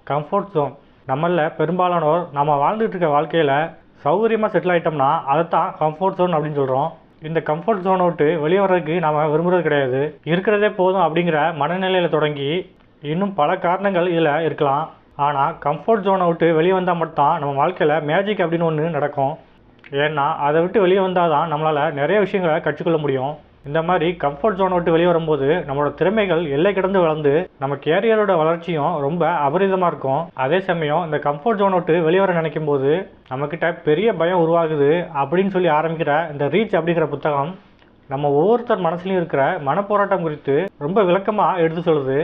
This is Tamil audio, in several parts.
Comfort zone. நம்மள பெரும்பாலானோர் நம்ம வாழ்ந்துட்டு இருக்க வாழ்க்கையில் சௌகரியமாக செட்டில் ஆகிட்டோம்னா அதைத்தான் கம்ஃபர்ட் ஜோன் அப்படின்னு சொல்கிறோம். இந்த கம்ஃபர்ட் ஜோனை விட்டு வெளியே வர்றதுக்கு நாம் விரும்புகிறது கிடையாது. இருக்கிறதே போதும் அப்படிங்கிற மனநிலையில் தொடங்கி இன்னும் பல காரணங்கள் இதில் இருக்கலாம். ஆனால் கம்ஃபர்ட் ஜோனை விட்டு வெளியே வந்தால் மட்டும்தான் நம்ம வாழ்க்கையில் மேஜிக் அப்படின்னு ஒன்று நடக்கும். ஏன்னா அதை விட்டு வெளியே வந்தால் தான் நம்மளால் நிறைய விஷயங்களை கற்றுக்கொள்ள முடியும். இந்த மாதிரி கம்ஃபர்ட் ஜோனை விட்டு வெளியே வரும்போது நம்மளோட திறமைகள் எல்லை கடந்து வளர்ந்து நம்ம கேரியரோட வளர்ச்சியும் ரொம்ப அபரிதமாக இருக்கும். அதே சமயம் இந்த கம்ஃபர்ட் ஜோனை விட்டு வெளியே வர நினைக்கும் போது நம்மக்கிட்ட பெரிய பயம் உருவாகுது அப்படின்னு சொல்லி ஆரம்பிக்கிற இந்த ரீச் அப்படிங்கிற புத்தகம் நம்ம ஒவ்வொருத்தர் மனசுலையும் இருக்கிற மனப்போராட்டம் குறித்து ரொம்ப விளக்கமாக எடுத்து சொல்லுது.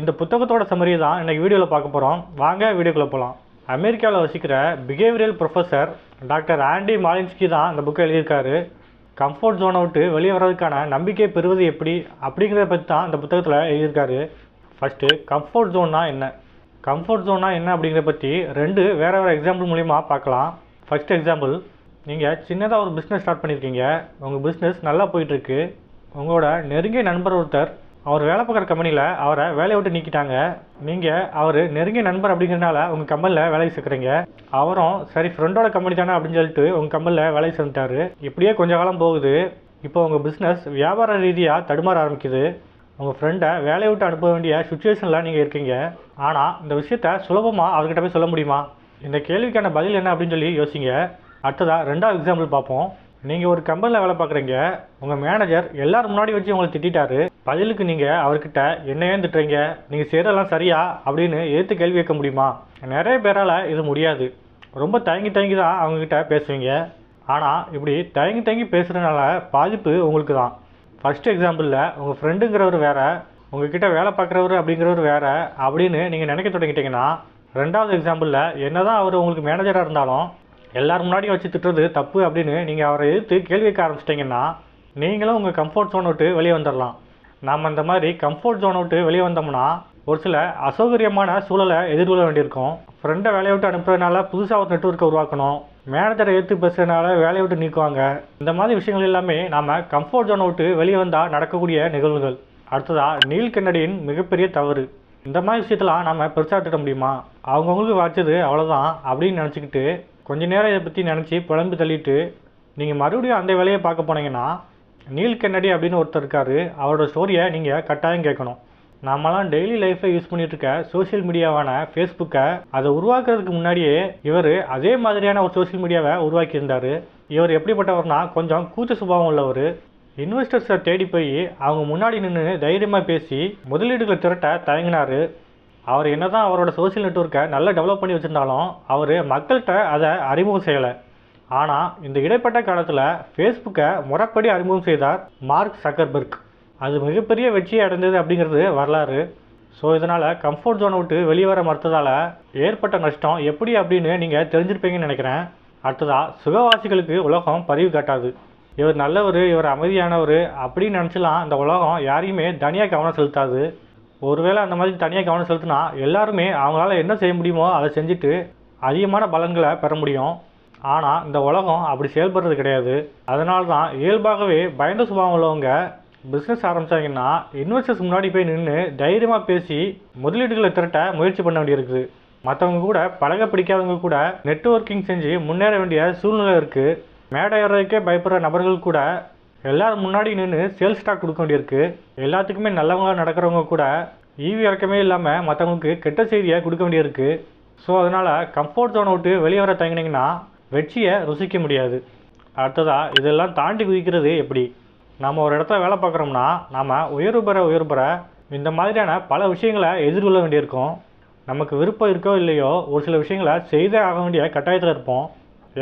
இந்த புத்தகத்தோட சம்மரியை தான் இன்னைக்கு வீடியோவில் பார்க்க போகிறோம். வாங்க வீடியோக்குள்ளே போகலாம். அமெரிக்காவில் வசிக்கிற பிஹேவியரல் ப்ரொஃபஸர் டாக்டர் ஆண்டி மாலின்ஸ்கி தான் இந்த புக்கை எழுதியிருக்காரு. கம்ஃபர்ட் ஜோனை விட்டு வெளியே வர்றதுக்கான நம்பிக்கை பெறுவது எப்படி அப்படிங்கிறத பற்றி தான் இந்த புத்தகத்தில் எழுதியிருக்காரு. ஃபஸ்ட்டு கம்ஃபர்ட் ஜோன்னா என்ன, கம்ஃபர்ட் ஜோன்னா என்ன அப்படிங்கிறத பற்றி வேறு எக்ஸாம்பிள் மூலிமா பார்க்கலாம். ஃபஸ்ட் எக்ஸாம்பிள், நீங்கள் சின்னதாக ஒரு பிஸ்னஸ் ஸ்டார்ட் பண்ணியிருக்கீங்க. உங்கள் பிஸ்னஸ் நல்லா போயிட்டுருக்கு. உங்களோட நெருங்கிய நண்பர் ஒருத்தர் அவர் வேலை பார்க்குற கம்பெனியில் அவரை வேலையை விட்டு நீக்கிட்டாங்க. நீங்கள் அவர் நெருங்கிய நண்பர் அப்படிங்கிறனால உங்கள் கம்பெனியில் வேலைக்கு சேர்க்குறீங்க. அவரும் சரி ஃப்ரெண்டோட கம்பெனி தானே அப்படின்னு சொல்லிட்டு உங்கள் கம்பெனியில் வேலைக்கு சேர்ந்துட்டாரு. இப்படியே கொஞ்ச காலம் போகுது. இப்போ உங்கள் பிஸ்னஸ் வியாபார ரீதியாக தடுமாற ஆரம்பிக்குது. உங்கள் ஃப்ரெண்டை வேலையை விட்டு அனுப்ப வேண்டிய சுச்சுவேஷனில் நீங்கள் இருக்கீங்க. ஆனால் இந்த விஷயத்த சுலபமாக அவர்கிட்ட போய் சொல்ல முடியுமா? இந்த கேள்விக்கான பதில் என்ன அப்படின்னு சொல்லி யோசிங்க. அடுத்ததாக ரெண்டாவது எக்ஸாம்பிள் பார்ப்போம். நீங்கள் ஒரு கம்பெனியில் வேலை பார்க்குறீங்க. உங்கள் மேனேஜர் எல்லோரும் முன்னாடி வச்சு உங்களை திட்டாரு. பதிலுக்கு நீங்கள் அவர்கிட்ட என்ன ஏன் திட்டுறீங்க, நீங்கள் செய்கிறதெல்லாம் சரியா அப்படின்னு ஏற்று கேள்வி கேட்க முடியுமா? நிறைய பேரால் இது முடியாது. ரொம்ப தயங்கி தான் அவங்கக்கிட்ட பேசுவீங்க. ஆனால் இப்படி தயங்கி பேசுகிறதுனால பாதிப்பு உங்களுக்கு தான். ஃபஸ்ட் எக்ஸாம்பிளில் உங்கள் ஃப்ரெண்டுங்கிறவர் வேறு, உங்ககிட்ட வேலை பார்க்குறவர் அப்படிங்கிறவர் வேறு அப்படின்னு நீங்கள் நினைக்க தொடங்கிட்டீங்கன்னா, ரெண்டாவது எக்ஸாம்பிளில் என்ன தான் அவர் உங்களுக்கு மேனேஜராக இருந்தாலும் எல்லோரும் முன்னாடியும் வச்சு திட்டுறது தப்பு அப்படின்னு நீங்கள் அவரை எதிர்த்து கேள்வி கேட்க ஆரம்பிச்சிட்டிங்கன்னா நீங்களும் உங்கள் கம்ஃபர்ட் ஜோனை விட்டு வெளியே வந்துடலாம். நாம் இந்த மாதிரி கம்ஃபர்ட் ஜோனை விட்டு வெளியே வந்தோம்னா ஒரு சில அசௌகரியமான சூழலை எதிர்கொள்ள வேண்டியிருக்கும். ஃப்ரெண்டை வேலையை விட்டு அனுப்புறதுனால புதுசாக ஒரு நெட்வொர்க்கை உருவாக்கணும். மேனேஜரை எடுத்து பேசுறதுனால வேலையை விட்டு நீக்குவாங்க. இந்த மாதிரி விஷயங்கள் எல்லாமே நாம் கம்ஃபர்ட் ஜோனை விட்டு வெளியே வந்தால் நடக்கக்கூடிய நிகழ்வுகள். அடுத்ததாக நீல் கென்னடியின் மிகப்பெரிய தவறு. இந்த மாதிரி விஷயத்தெல்லாம் நம்ம பெருசாக எடுத்துட முடியுமா? அவங்கவுங்களுக்கு வாய்ச்சது அவ்வளோதான் அப்படின்னு நினச்சிக்கிட்டு கொஞ்ச நேரம் இதை பற்றி நினச்சி புலம்பு தள்ளிட்டு நீங்கள் மறுபடியும் அந்த வேலையை பார்க்க போனீங்கன்னா நீல் கென்னடி அப்படின்னு ஒருத்தர் இருக்கார். அவரோட ஸ்டோரியை நீங்கள் கட்டாயம் கேட்கணும். நாமெல்லாம் டெய்லி லைஃப்பில் யூஸ் பண்ணிகிட்டு இருக்க சோஷியல் மீடியாவான ஃபேஸ்புக்கை அதை உருவாக்குறதுக்கு முன்னாடியே இவர் அதே மாதிரியான ஒரு சோஷியல் மீடியாவை உருவாக்கியிருந்தார். இவர் எப்படிப்பட்டவர்னா கொஞ்சம் கூச்ச சுபாவம் உள்ளவர். இன்வெஸ்டர்ஸை தேடி போய் அவங்க முன்னாடி நின்று தைரியமாக பேசி முதலீடுகளை திரட்ட தயங்கினார். அவர் என்ன தான் அவரோட சோஷியல் நெட்வொர்க்கை நல்லா டெவலப் பண்ணி வச்சுருந்தாலும் அவர் மக்கள்கிட்ட அதை அறிமுகம் செய்யலை. ஆனால் இந்த இடைப்பட்ட காலத்தில் ஃபேஸ்புக்கை முறைப்படி அறிமுகம் செய்தார் மார்க் சக்கர்பர்க். அது மிகப்பெரிய வெற்றியை அடைந்தது அப்படிங்கிறது வரலாறு. ஸோ இதனால் கம்ஃபர்ட் ஜோனை விட்டு வெளியே வர மறுத்ததால் ஏற்பட்ட நஷ்டம் எப்படி அப்படின்னு நீங்கள் தெரிஞ்சிருப்பீங்கன்னு நினைக்கிறேன். அடுத்ததாக சுகவாசிகளுக்கு உலகம் பதிவு காட்டாது. இவர் நல்லவர், இவர் அமைதியானவர் அப்படின்னு நினச்சலாம் இந்த உலகம் யாரையுமே தனியாக கவனம் செலுத்தாது. ஒருவேளை அந்த மாதிரி தனியாக கவனம் செலுத்தினா எல்லாருமே அவங்களால என்ன செய்ய முடியுமோ அதை செஞ்சுட்டு அதிகமான பலன்களை பெற முடியும். ஆனால் இந்த உலகம் அப்படி செயல்படுறது கிடையாது. அதனால தான் இயல்பாகவே பயந்த சுபாவம் உள்ளவங்க பிஸ்னஸ் ஆரம்பித்தாங்கன்னா இன்வெஸ்டர்ஸ் முன்னாடி போய் நின்று தைரியமாக பேசி முதலீடுகளை திரட்ட முயற்சி பண்ண வேண்டியிருக்குது. மற்றவங்க கூட பழக பிடிக்காதவங்க கூட நெட்வொர்க்கிங் செஞ்சு முன்னேற வேண்டிய சூழ்நிலை இருக்குது. மேடை ஏறதுக்கே பயப்படுற நபர்கள் கூட எல்லோரும் முன்னாடி நின்று சேல்ஸ் ஸ்டாக் கொடுக்க வேண்டியிருக்கு. எல்லாத்துக்குமே நல்லவங்களாக நடக்கிறவங்க கூட ஈவி இறக்கமே இல்லாமல் மற்றவங்களுக்கு கெட்ட செய்தியை கொடுக்க வேண்டியிருக்கு. ஸோ அதனால் கம்ஃபர்ட் ஜோனை விட்டு வெளியே வர தங்கினீங்கன்னா வெற்றியை ருசிக்க முடியாது. அடுத்ததாக இதெல்லாம் தாண்டி குதிக்கிறது எப்படி? நம்ம ஒரு இடத்துல வேலை பார்க்குறோம்னா நம்ம உயர்வு பெற இந்த மாதிரியான பல விஷயங்களை எதிர்கொள்ள வேண்டியிருக்கும். நமக்கு விருப்பம் இருக்கோ இல்லையோ ஒரு சில விஷயங்களை செய்தே ஆக வேண்டிய கட்டாயத்தில் இருப்போம்.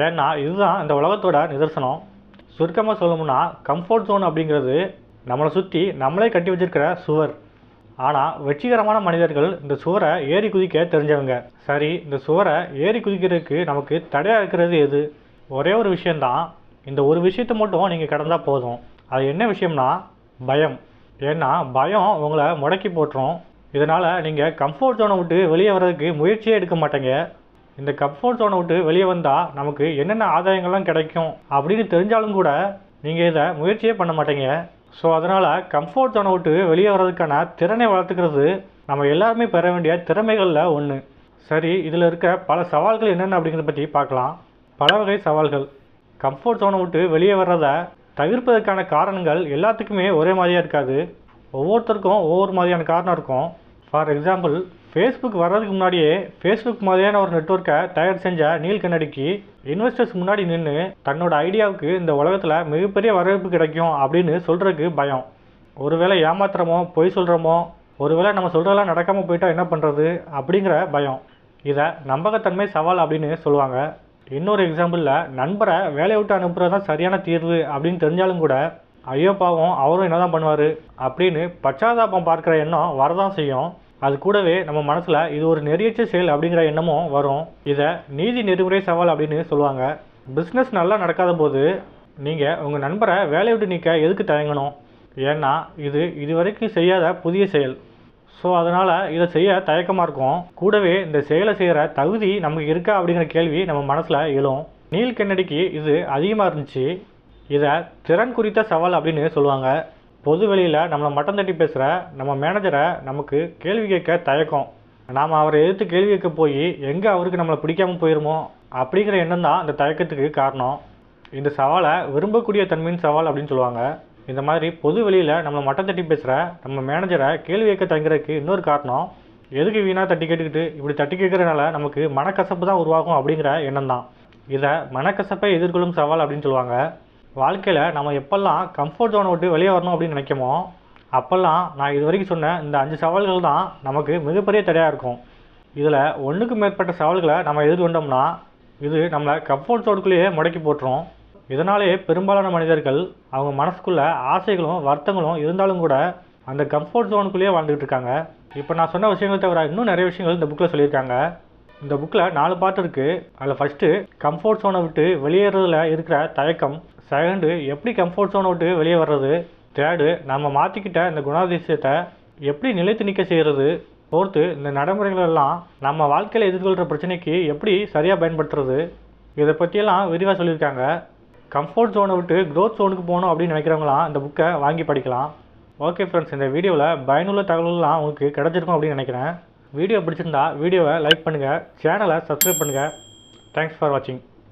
ஏன்னா இதுதான் இந்த உலகத்தோட நிதர்சனம். சுருக்கமாக சொல்லணும்னா கம்ஃபர்ட் ஜோன் அப்படிங்கிறது நம்மளை சுற்றி நம்மளே கட்டி வச்சிருக்கிற சுவர். ஆனால் வெற்றிகரமான மனிதர்கள் இந்த சுவரை ஏறி குதிக்க தெரிஞ்சவங்க. சரி, இந்த சுவரை ஏறி குதிக்கிறதுக்கு நமக்கு தடையாக இருக்கிறது எது? ஒரே ஒரு விஷயந்தான். இந்த ஒரு விஷயத்தை மட்டும் நீங்கள் கடந்தால் போதும். அது என்ன விஷயம்னா பயம். ஏன்னா பயம் உங்களை முடக்கி போட்டுரும். இதனால் நீங்கள் கம்ஃபர்ட் ஜோனை விட்டு வெளியே வர்றதுக்கு முயற்சியே எடுக்க மாட்டேங்க. இந்த கம்ஃபர்ட் ஜோனை விட்டு வெளியே வந்தால் நமக்கு என்னென்ன ஆதாயங்கள்லாம் கிடைக்கும் அப்படின்னு தெரிஞ்சாலும் கூட நீங்கள் இதை முயற்சியே பண்ண மாட்டீங்க. ஸோ அதனால் கம்ஃபர்ட் ஜோனை விட்டு வெளியே வர்றதுக்கான திறனை வளர்த்துக்கிறது நம்ம எல்லாருமே பெற வேண்டிய திறமைகளில் ஒன்று. சரி, இதில் இருக்க பல சவால்கள் என்னென்ன அப்படிங்கிறத பற்றி பார்க்கலாம். பல வகை சவால்கள். கம்ஃபர்ட் ஜோனை விட்டு வெளியே வர்றதை தவிர்ப்பதற்கான காரணங்கள் எல்லாத்துக்குமே ஒரே மாதிரியாக இருக்காது. ஒவ்வொருத்தருக்கும் ஒவ்வொரு மாதிரியான காரணம் இருக்கும். ஃபார் எக்ஸாம்பிள், ஃபேஸ்புக் வர்றதுக்கு முன்னாடியே ஃபேஸ்புக் மாதிரியான ஒரு நெட்வொர்க்கை தயார் செஞ்ச நீல் கென்னடிக்கு இன்வெஸ்டர்ஸ் முன்னாடி நின்று தன்னோட ஐடியாவுக்கு இந்த உலகத்தில் மிகப்பெரிய வரவேற்பு கிடைக்கும் அப்படின்னு சொல்கிறதுக்கு பயம். ஒருவேளை ஏமாத்துறமோ, பொய் சொல்கிறோமோ, ஒருவேளை நம்ம சொல்கிறதெல்லாம் நடக்காமல் போயிட்டால் என்ன பண்ணுறது அப்படிங்கிற பயம். இதை நம்பகத்தன்மை சவால் அப்படின்னு சொல்லுவாங்க. இன்னொரு எக்ஸாம்பிளில், நண்பரை வேலையை விட்டு அனுப்புறது தான் சரியான தீர்வு அப்படின்னு தெரிஞ்சாலும் கூட ஐயோ பாவம் அவரும் என்ன தான் பண்ணுவார் அப்படின்னு பச்சாதாபம் பார்க்குற எண்ணம் வரதான் செய்யும். அது கூடவே நம்ம மனசில் இது ஒரு நெறியற்ற செயல் அப்படிங்கிற எண்ணமும் வரும். இதை நீதி நெறிமுறை சவால் அப்படின்னு சொல்லுவாங்க. பிஸ்னஸ் நல்லா நடக்காத போது நீங்கள் உங்கள் நண்பரை வேலையை விட்டு நீக்க எதுக்கு தயங்கணும்? ஏன்னா இது வரைக்கும் செய்யாத புதிய செயல். ஸோ அதனால் இதை செய்ய தயக்கமாக இருக்கும். கூடவே இந்த செயலை செய்கிற தகுதி நமக்கு இருக்கா அப்படிங்கிற கேள்வி நம்ம மனசில் எழும். நீல் கென்னடிக்கு இது அதிகமாக இருந்துச்சு. இதை திறன் குறித்த சவால் அப்படின்னு சொல்லுவாங்க. பொது வெளியில் நம்மளை மட்டம் தட்டி பேசுகிற நம்ம மேனேஜரை நமக்கு கேள்வி கேட்க தயக்கம். நாம் அவரை எதிர்த்து கேள்வி கேட்க போய் எங்கே அவருக்கு நம்மளை பிடிக்காமல் போயிருமோ அப்படிங்கிற எண்ணம் தான் இந்த தயக்கத்துக்கு காரணம். இந்த சவாலை விரும்பக்கூடிய தன்மையின் சவால் அப்படின்னு சொல்லுவாங்க. இந்த மாதிரி பொது வெளியில் நம்மளை மட்டம் தட்டி பேசுகிற நம்ம மேனேஜரை கேள்வி கேட்க தங்குறதுக்கு இன்னொரு காரணம், எதுக்கு வீணாக தட்டி கேட்டுக்கிட்டு இப்படி தட்டி கேட்குறதுனால நமக்கு மனக்கசப்பு தான் உருவாகும் அப்படிங்கிற எண்ணம் தான். இதை மனக்கசப்பை எதிர்கொள்ளும் சவால் அப்படின்னு சொல்லுவாங்க. வாழ்க்கையில் நம்ம எப்பெல்லாம் கம்ஃபர்ட் ஜோனை விட்டு வெளியே வரணும் அப்படின்னு நினைக்கமோ அப்போல்லாம் நான் இது வரைக்கும் சொன்ன இந்த 5 சவால்கள் தான் நமக்கு மிகப்பெரிய தடையாக இருக்கும். இதில் ஒன்றுக்கு மேற்பட்ட சவால்களை நம்ம எதிர்கொண்டோம்னா இது நம்மளை கம்ஃபர்ட் ஜோனுக்குள்ளேயே முடக்கி போட்டுரும். இதனாலே பெரும்பாலான மனிதர்கள் அவங்க மனசுக்குள்ள ஆசைகளும் வருத்தங்களும் இருந்தாலும் கூட அந்த கம்ஃபர்ட் ஜோனுக்குள்ளேயே வாழ்ந்துகிட்டு இருக்காங்க. இப்போ நான் சொன்ன விஷயங்கள் தவிர இன்னும் நிறைய விஷயங்கள் இந்த புக்கில் சொல்லியிருக்காங்க. இந்த புக்கில் 4 பார்ட் இருக்குது. அதில் ஃபஸ்ட்டு கம்ஃபர்ட் ஜோனை விட்டு வெளியேறதுல இருக்கிற தயக்கம், செகண்டு எப்படி கம்ஃபர்ட் ஜோனை விட்டு வெளியே வர்றது, தேர்டு நம்ம மாற்றிக்கிட்ட இந்த குணாதிசயத்தை எப்படி நிலைத்து நிற்க செய்கிறது, ஃபோர்த்து இந்த நடைமுறைகள் எல்லாம் நம்ம வாழ்க்கையில் எதிர்கொள்கிற பிரச்சனைக்கு எப்படி சரியாக பயன்படுத்துறது, இதை பற்றியெல்லாம் விரிவாக சொல்லியிருக்காங்க. கம்ஃபர்ட் ஜோனை விட்டு க்ரோத் ஜோனுக்கு போகணும் அப்படின்னு நினைக்கிறவங்களாம் இந்த புக்கை வாங்கி படிக்கலாம். ஓகே ஃப்ரெண்ட்ஸ், இந்த வீடியோவில் பயனுள்ள தகவல்கள்லாம் உங்களுக்கு கிடச்சிருக்கும் அப்படின்னு நினைக்கிறேன். வீடியோ பிடிச்சிருந்தா வீடியோவை லைக் பண்ணுங்கள், சேனலை சப்ஸ்கிரைப் பண்ணுங்கள். தேங்க்ஸ் ஃபார் வாட்சிங்.